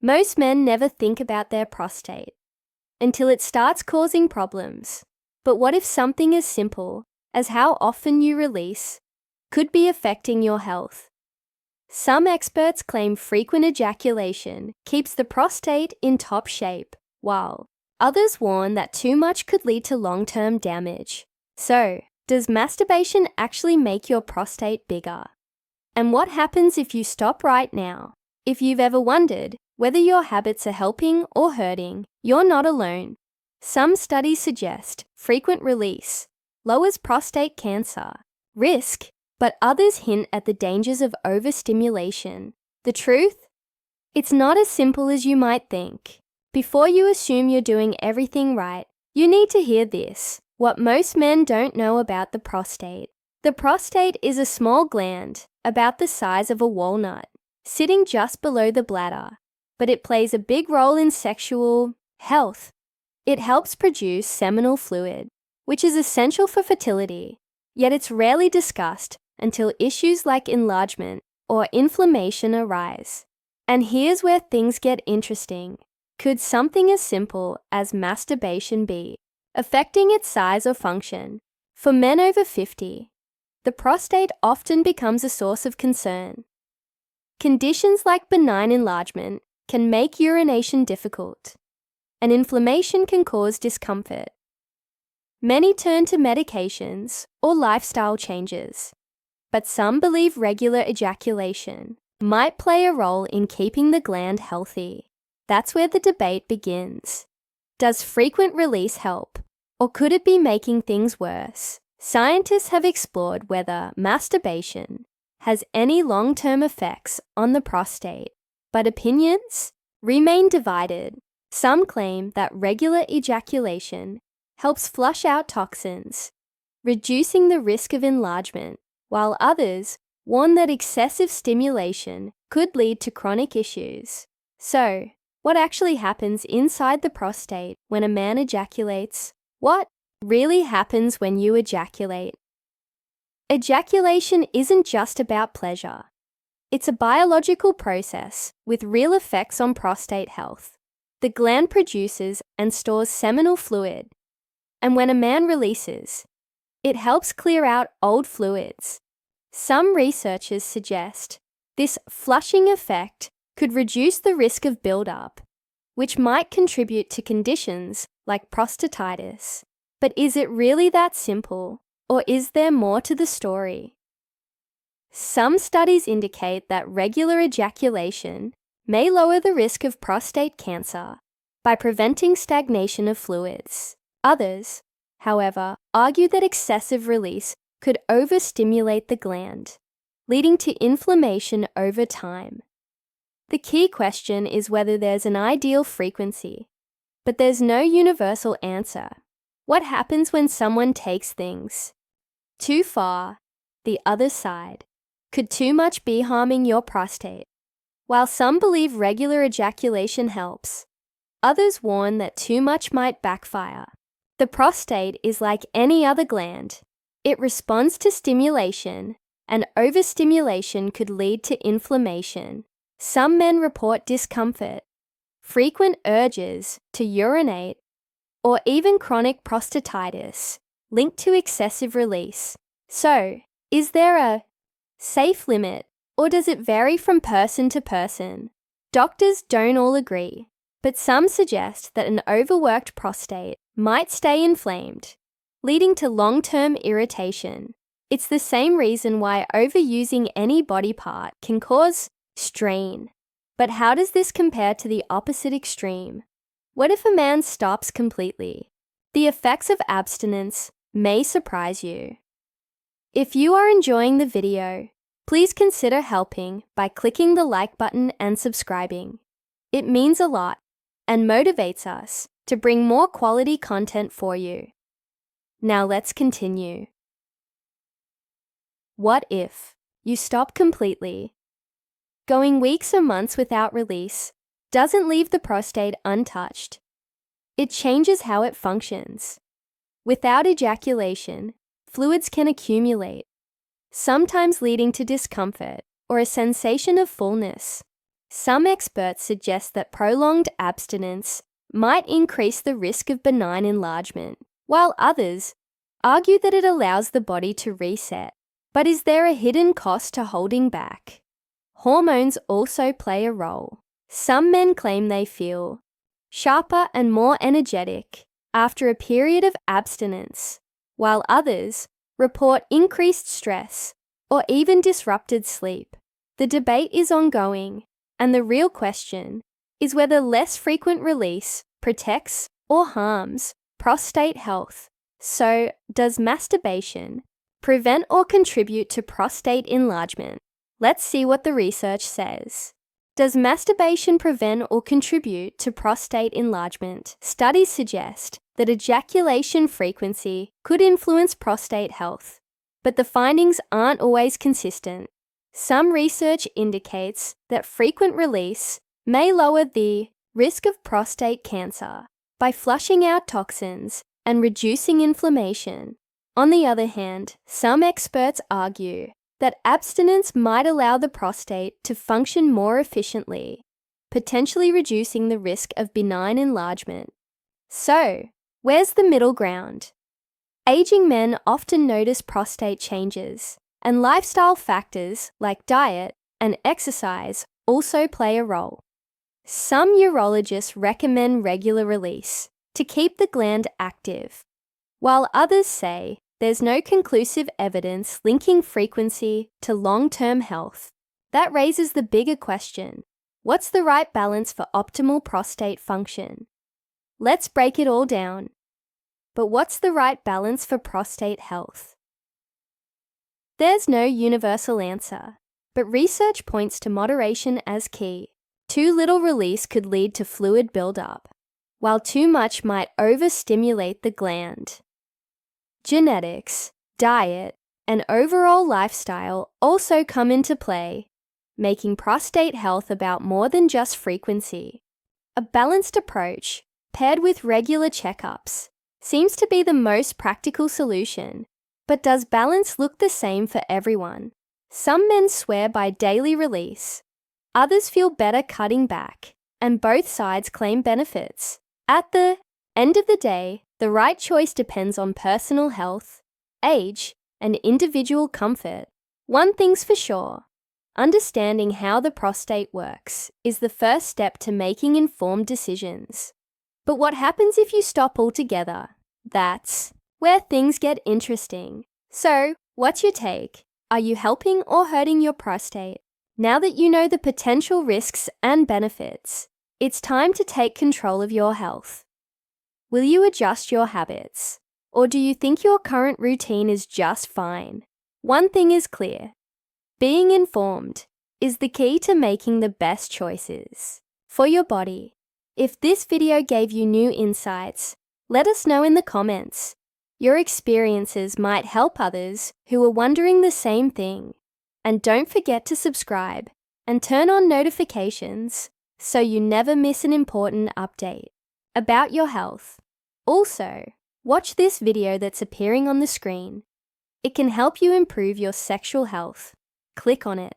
Most men never think about their prostate until it starts causing problems. But what if something as simple as how often you release could be affecting your health? Some experts claim frequent ejaculation keeps the prostate in top shape, while others warn that too much could lead to long-term damage. So, does masturbation actually make your prostate bigger? And what happens if you stop right now? If you've ever wondered whether your habits are helping or hurting, you're not alone. Some studies suggest frequent release lowers prostate cancer risk, but others hint at the dangers of overstimulation. The truth? It's not as simple as you might think. Before you assume you're doing everything right, you need to hear this: what most men don't know about the prostate. The prostate is a small gland, about the size of a walnut, sitting just below the bladder, but it plays a big role in sexual health. It helps produce seminal fluid, which is essential for fertility, yet it's rarely discussed until issues like enlargement or inflammation arise. And here's where things get interesting. Could something as simple as masturbation be affecting its size or function? For men over 50, the prostate often becomes a source of concern. Conditions like benign enlargement can make urination difficult, and inflammation can cause discomfort. Many turn to medications or lifestyle changes, but some believe regular ejaculation might play a role in keeping the gland healthy. That's where the debate begins. Does frequent release help, or could it be making things worse? Scientists have explored whether masturbation has any long-term effects on the prostate, but opinions remain divided. Some claim that regular ejaculation helps flush out toxins, reducing the risk of enlargement, while others warn that excessive stimulation could lead to chronic issues. So, what actually happens inside the prostate when a man ejaculates? What really happens when you ejaculate? Ejaculation isn't just about pleasure. It's a biological process with real effects on prostate health. The gland produces and stores seminal fluid, and when a man releases, it helps clear out old fluids. Some researchers suggest this flushing effect could reduce the risk of buildup, which might contribute to conditions like prostatitis. But is it really that simple, or is there more to the story? Some studies indicate that regular ejaculation may lower the risk of prostate cancer by preventing stagnation of fluids. Others, however, argue that excessive release could overstimulate the gland, leading to inflammation over time. The key question is whether there's an ideal frequency, but there's no universal answer. What happens when someone takes things too far, the other side? Could too much be harming your prostate? While some believe regular ejaculation helps, others warn that too much might backfire. The prostate is like any other gland. It responds to stimulation, and overstimulation could lead to inflammation. Some men report discomfort, frequent urges to urinate, or even chronic prostatitis linked to excessive release. So, is there a safe limit, or does it vary from person to person? Doctors don't all agree, but some suggest that an overworked prostate might stay inflamed, leading to long-term irritation. It's the same reason why overusing any body part can cause strain. But how does this compare to the opposite extreme? What if a man stops completely? The effects of abstinence may surprise you. If you are enjoying the video, please consider helping by clicking the like button and subscribing. It means a lot and motivates us to bring more quality content for you. Now let's continue. What if you stop completely? Going weeks or months without release doesn't leave the prostate untouched. It changes how it functions. Without ejaculation, fluids can accumulate, sometimes leading to discomfort or a sensation of fullness. Some experts suggest that prolonged abstinence might increase the risk of benign enlargement, while others argue that it allows the body to reset. But is there a hidden cost to holding back? Hormones also play a role. Some men claim they feel sharper and more energetic after a period of abstinence, while others report increased stress or even disrupted sleep. The debate is ongoing, and the real question is whether less frequent release protects or harms prostate health. So, does masturbation prevent or contribute to prostate enlargement? Let's see what the research says. Does masturbation prevent or contribute to prostate enlargement? Studies suggest that ejaculation frequency could influence prostate health, but the findings aren't always consistent. Some research indicates that frequent release may lower the risk of prostate cancer by flushing out toxins and reducing inflammation. On the other hand, some experts argue that abstinence might allow the prostate to function more efficiently, potentially reducing the risk of benign enlargement. So, where's the middle ground? Aging men often notice prostate changes, and lifestyle factors like diet and exercise also play a role. Some urologists recommend regular release to keep the gland active, while others say there's no conclusive evidence linking frequency to long-term health. That raises the bigger question: what's the right balance for optimal prostate function? Let's break it all down. But what's the right balance for prostate health? There's no universal answer, but research points to moderation as key. Too little release could lead to fluid buildup, while too much might overstimulate the gland. Genetics, diet, and overall lifestyle also come into play, making prostate health about more than just frequency. A balanced approach, paired with regular checkups, seems to be the most practical solution. But does balance look the same for everyone? Some men swear by daily release, others feel better cutting back, and both sides claim benefits. At the end of the day, the right choice depends on personal health, age, and individual comfort. One thing's for sure: understanding how the prostate works is the first step to making informed decisions. But what happens if you stop altogether? That's where things get interesting. So, what's your take? Are you helping or hurting your prostate? Now that you know the potential risks and benefits, it's time to take control of your health. Will you adjust your habits? Or do you think your current routine is just fine? One thing is clear: being informed is the key to making the best choices for your body. If this video gave you new insights, let us know in the comments. Your experiences might help others who are wondering the same thing. And don't forget to subscribe and turn on notifications so you never miss an important update about your health. Also, watch this video that's appearing on the screen. It can help you improve your sexual health. Click on it.